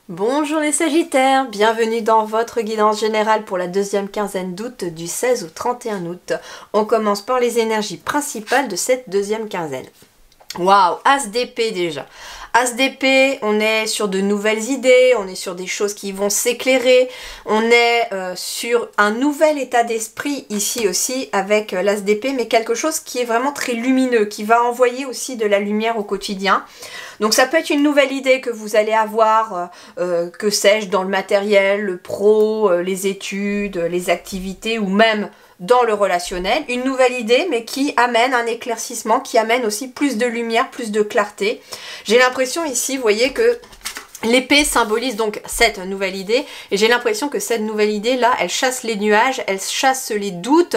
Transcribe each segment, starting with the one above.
Bonjour les Sagittaires, bienvenue dans votre guidance générale pour la deuxième quinzaine d'août du 16 au 31 août. On commence par les énergies principales de cette deuxième quinzaine. Waouh, As d'épée déjà. As d'épée, on est sur de nouvelles idées, on est sur des choses qui vont s'éclairer, on est sur un nouvel état d'esprit ici aussi avec l'As d'épée, mais quelque chose qui est vraiment très lumineux, qui va envoyer aussi de la lumière au quotidien. Donc ça peut être une nouvelle idée que vous allez avoir, que sais-je, dans le matériel, le pro, les études, les activités ou même dans le relationnel. Une nouvelle idée mais qui amène un éclaircissement, qui amène aussi plus de lumière, plus de clarté. J'ai l'impression ici, vous voyez que l'épée symbolise donc cette nouvelle idée et j'ai l'impression que cette nouvelle idée là, elle chasse les nuages, elle chasse les doutes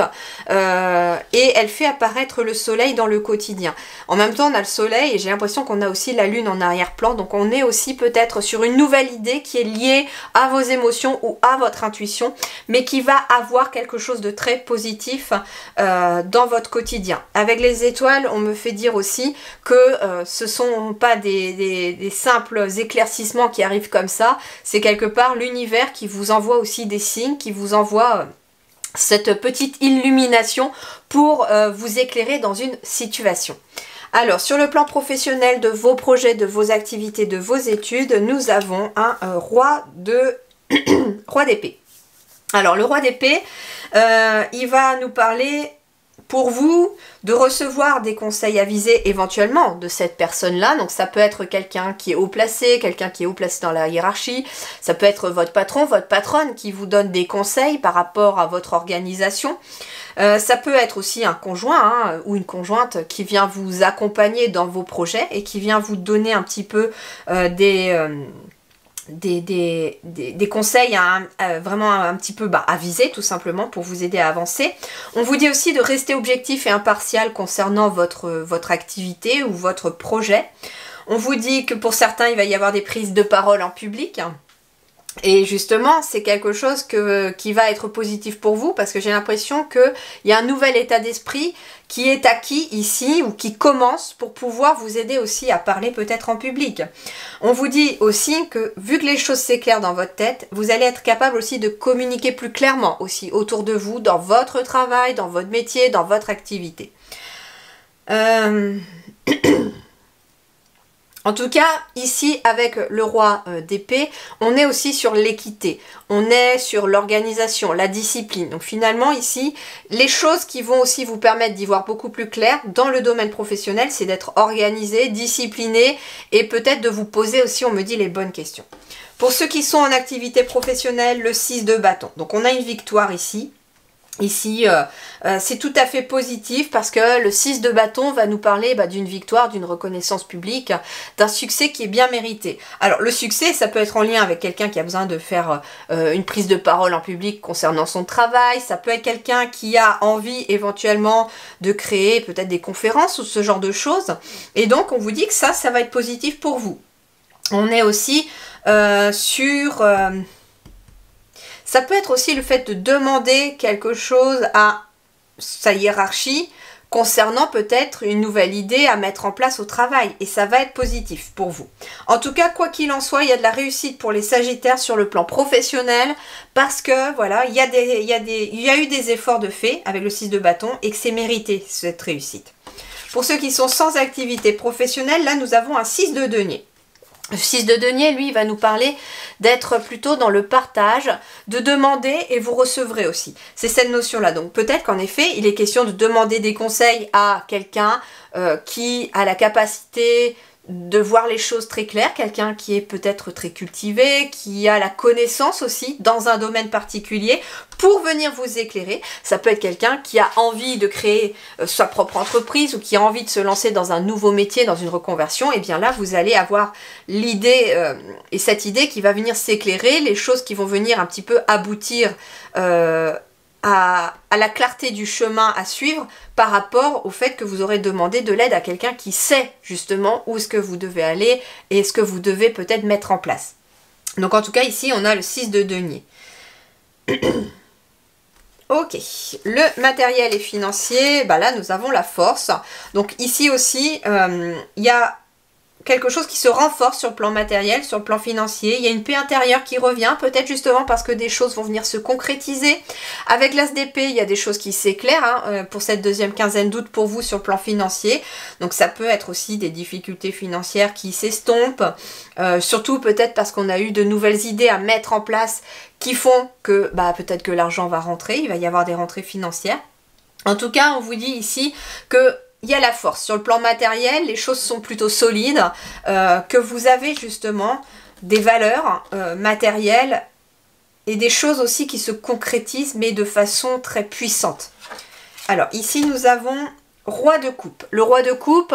et elle fait apparaître le soleil dans le quotidien. En même temps on a le soleil et j'ai l'impression qu'on a aussi la lune en arrière-plan, donc on est aussi peut-être sur une nouvelle idée qui est liée à vos émotions ou à votre intuition, mais qui va avoir quelque chose de très positif dans votre quotidien. Avec les étoiles, on me fait dire aussi que ce ne sont pas des simples éclaircissements qui arrivent comme ça, c'est quelque part l'univers qui vous envoie aussi des signes, qui vous envoie cette petite illumination pour vous éclairer dans une situation. Alors, sur le plan professionnel de vos projets, de vos activités, de vos études, nous avons un roi d'épée. Alors, le roi d'épée, il va nous parler pour vous de recevoir des conseils avisés éventuellement de cette personne-là. Donc ça peut être quelqu'un qui est haut placé dans la hiérarchie. Ça peut être votre patron, votre patronne qui vous donne des conseils par rapport à votre organisation. Ça peut être aussi un conjoint ou une conjointe qui vient vous accompagner dans vos projets et qui vient vous donner un petit peu des conseils vraiment un petit peu avisés tout simplement pour vous aider à avancer. On vous dit aussi de rester objectif et impartial concernant votre activité ou votre projet. On vous dit que pour certains il va y avoir des prises de parole en public. Et justement, c'est quelque chose qui va être positif pour vous parce que j'ai l'impression qu'il y a un nouvel état d'esprit qui est acquis ici ou qui commence pour pouvoir vous aider aussi à parler peut-être en public. On vous dit aussi que vu que les choses s'éclairent dans votre tête, vous allez être capable aussi de communiquer plus clairement aussi autour de vous, dans votre travail, dans votre métier, dans votre activité. En tout cas, ici, avec le roi d'épée, on est aussi sur l'équité, on est sur l'organisation, la discipline. Donc finalement, ici, les choses qui vont aussi vous permettre d'y voir beaucoup plus clair dans le domaine professionnel, c'est d'être organisé, discipliné et peut-être de vous poser aussi, on me dit, les bonnes questions. Pour ceux qui sont en activité professionnelle, le 6 de bâton. Donc on a une victoire ici. Ici, c'est tout à fait positif parce que le 6 de bâton va nous parler d'une victoire, d'une reconnaissance publique, d'un succès qui est bien mérité. Alors, le succès, ça peut être en lien avec quelqu'un qui a besoin de faire une prise de parole en public concernant son travail. Ça peut être quelqu'un qui a envie éventuellement de créer peut-être des conférences ou ce genre de choses. Et donc, on vous dit que ça va être positif pour vous. On est aussi sur... Ça peut être aussi le fait de demander quelque chose à sa hiérarchie concernant peut-être une nouvelle idée à mettre en place au travail. Et ça va être positif pour vous. En tout cas, quoi qu'il en soit, il y a de la réussite pour les Sagittaires sur le plan professionnel parce que voilà, il y a eu des efforts de fait avec le 6 de bâton et que c'est mérité cette réussite. Pour ceux qui sont sans activité professionnelle, là nous avons un 6 de denier. Le 6 de denier, lui, il va nous parler d'être plutôt dans le partage, de demander et vous recevrez aussi. C'est cette notion-là. Donc peut-être qu'en effet, il est question de demander des conseils à quelqu'un qui a la capacité de voir les choses très claires, quelqu'un qui est peut-être très cultivé, qui a la connaissance aussi dans un domaine particulier pour venir vous éclairer. Ça peut être quelqu'un qui a envie de créer sa propre entreprise ou qui a envie de se lancer dans un nouveau métier, dans une reconversion. Et bien là, vous allez avoir l'idée et cette idée qui va venir s'éclairer, les choses qui vont venir un petit peu aboutir à la clarté du chemin à suivre par rapport au fait que vous aurez demandé de l'aide à quelqu'un qui sait justement où est-ce que vous devez aller et ce que vous devez peut-être mettre en place. Donc en tout cas ici on a le 6 de denier. Ok, le matériel et financier, là nous avons la force. Donc ici aussi il y a quelque chose qui se renforce sur le plan matériel, sur le plan financier. Il y a une paix intérieure qui revient, peut-être justement parce que des choses vont venir se concrétiser. Avec l'As d'épée, il y a des choses qui s'éclairent pour cette deuxième quinzaine d'août pour vous sur le plan financier. Donc ça peut être aussi des difficultés financières qui s'estompent, surtout peut-être parce qu'on a eu de nouvelles idées à mettre en place qui font que peut-être que l'argent va rentrer, il va y avoir des rentrées financières. En tout cas, on vous dit ici que il y a la force. Sur le plan matériel, les choses sont plutôt solides, que vous avez justement des valeurs matérielles et des choses aussi qui se concrétisent, mais de façon très puissante. Alors, ici, nous avons Roi de coupe. Le roi de coupe,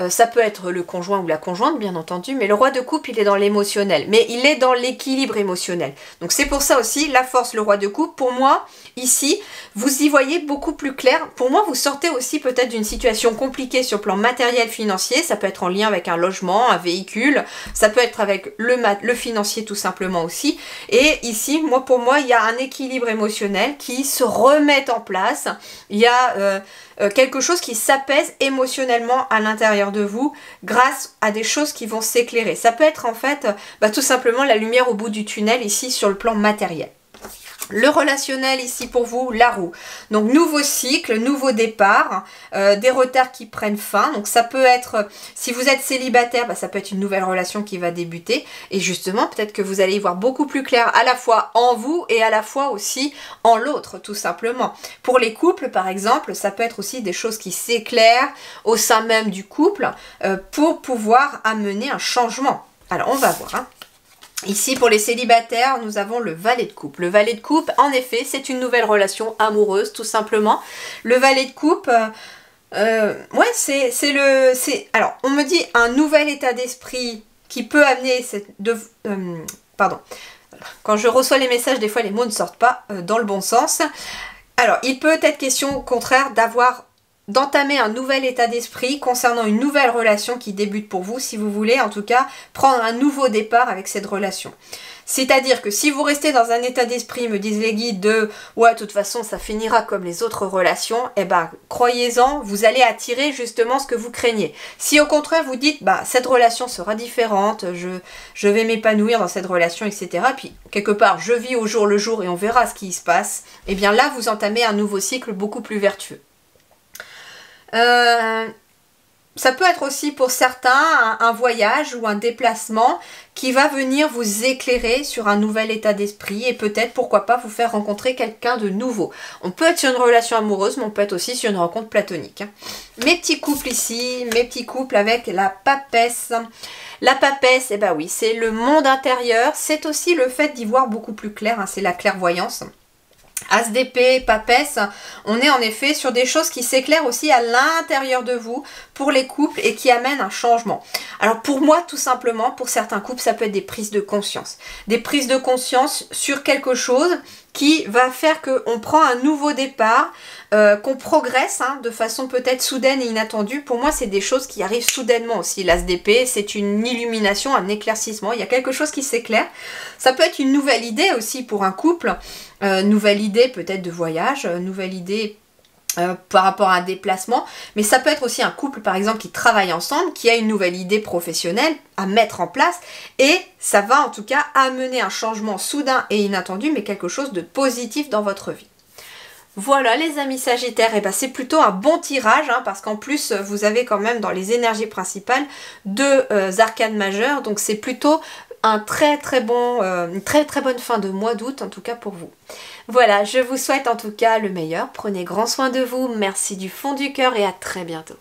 ça peut être le conjoint ou la conjointe, bien entendu, mais le roi de coupe, il est dans l'émotionnel, mais il est dans l'équilibre émotionnel. Donc c'est pour ça aussi, la force, le roi de coupe, pour moi, ici, vous y voyez beaucoup plus clair. Pour moi, vous sortez aussi peut-être d'une situation compliquée sur le plan matériel, financier. Ça peut être en lien avec un logement, un véhicule, ça peut être avec le financier tout simplement aussi. Et ici, pour moi, il y a un équilibre émotionnel qui se remet en place. Il y a quelque chose qui s'apaise émotionnellement à l'intérieur de vous grâce à des choses qui vont s'éclairer. Ça peut être en fait tout simplement la lumière au bout du tunnel ici sur le plan matériel. Le relationnel ici pour vous, la roue. Donc nouveau cycle, nouveau départ, des retards qui prennent fin. Donc ça peut être, si vous êtes célibataire, ça peut être une nouvelle relation qui va débuter. Et justement, peut-être que vous allez y voir beaucoup plus clair à la fois en vous et à la fois aussi en l'autre, tout simplement. Pour les couples, par exemple, ça peut être aussi des choses qui s'éclairent au sein même du couple pour pouvoir amener un changement. Alors on va voir. Ici, pour les célibataires, nous avons le valet de coupe. Le valet de coupe, en effet, c'est une nouvelle relation amoureuse, tout simplement. Le valet de coupe, alors, on me dit un nouvel état d'esprit qui peut amener... Quand je reçois les messages, des fois, les mots ne sortent pas dans le bon sens. Alors, il peut être question, au contraire, d'entamer un nouvel état d'esprit concernant une nouvelle relation qui débute pour vous, si vous voulez en tout cas prendre un nouveau départ avec cette relation. C'est-à-dire que si vous restez dans un état d'esprit, me disent les guides, de ouais, de toute façon ça finira comme les autres relations, croyez-en, vous allez attirer justement ce que vous craignez. Si au contraire vous dites cette relation sera différente, je vais m'épanouir dans cette relation, etc. Puis quelque part je vis au jour le jour et on verra ce qui se passe, et bien là vous entamez un nouveau cycle beaucoup plus vertueux. Ça peut être aussi pour certains un voyage ou un déplacement qui va venir vous éclairer sur un nouvel état d'esprit et peut-être, pourquoi pas, vous faire rencontrer quelqu'un de nouveau. On peut être sur une relation amoureuse, mais on peut être aussi sur une rencontre platonique. Mes petits couples ici, mes petits couples avec la papesse. La papesse, oui, c'est le monde intérieur, c'est aussi le fait d'y voir beaucoup plus clair, c'est la clairvoyance. As d'épée, papesse, on est en effet sur des choses qui s'éclairent aussi à l'intérieur de vous pour les couples et qui amènent un changement. Alors pour moi, tout simplement, pour certains couples, ça peut être des prises de conscience. Des prises de conscience sur quelque chose qui va faire qu'on prend un nouveau départ, qu'on progresse de façon peut-être soudaine et inattendue. Pour moi, c'est des choses qui arrivent soudainement aussi. L'As d'épée, c'est une illumination, un éclaircissement. Il y a quelque chose qui s'éclaire. Ça peut être une nouvelle idée aussi pour un couple. Nouvelle idée peut-être de voyage, nouvelle idée par rapport à un déplacement, mais ça peut être aussi un couple par exemple qui travaille ensemble, qui a une nouvelle idée professionnelle à mettre en place et ça va en tout cas amener un changement soudain et inattendu, mais quelque chose de positif dans votre vie. Voilà les amis Sagittaires, et c'est plutôt un bon tirage parce qu'en plus vous avez quand même dans les énergies principales deux arcanes majeures, donc c'est plutôt une très très bonne fin de mois d'août en tout cas pour vous. Voilà, je vous souhaite en tout cas le meilleur, prenez grand soin de vous, merci du fond du cœur et à très bientôt.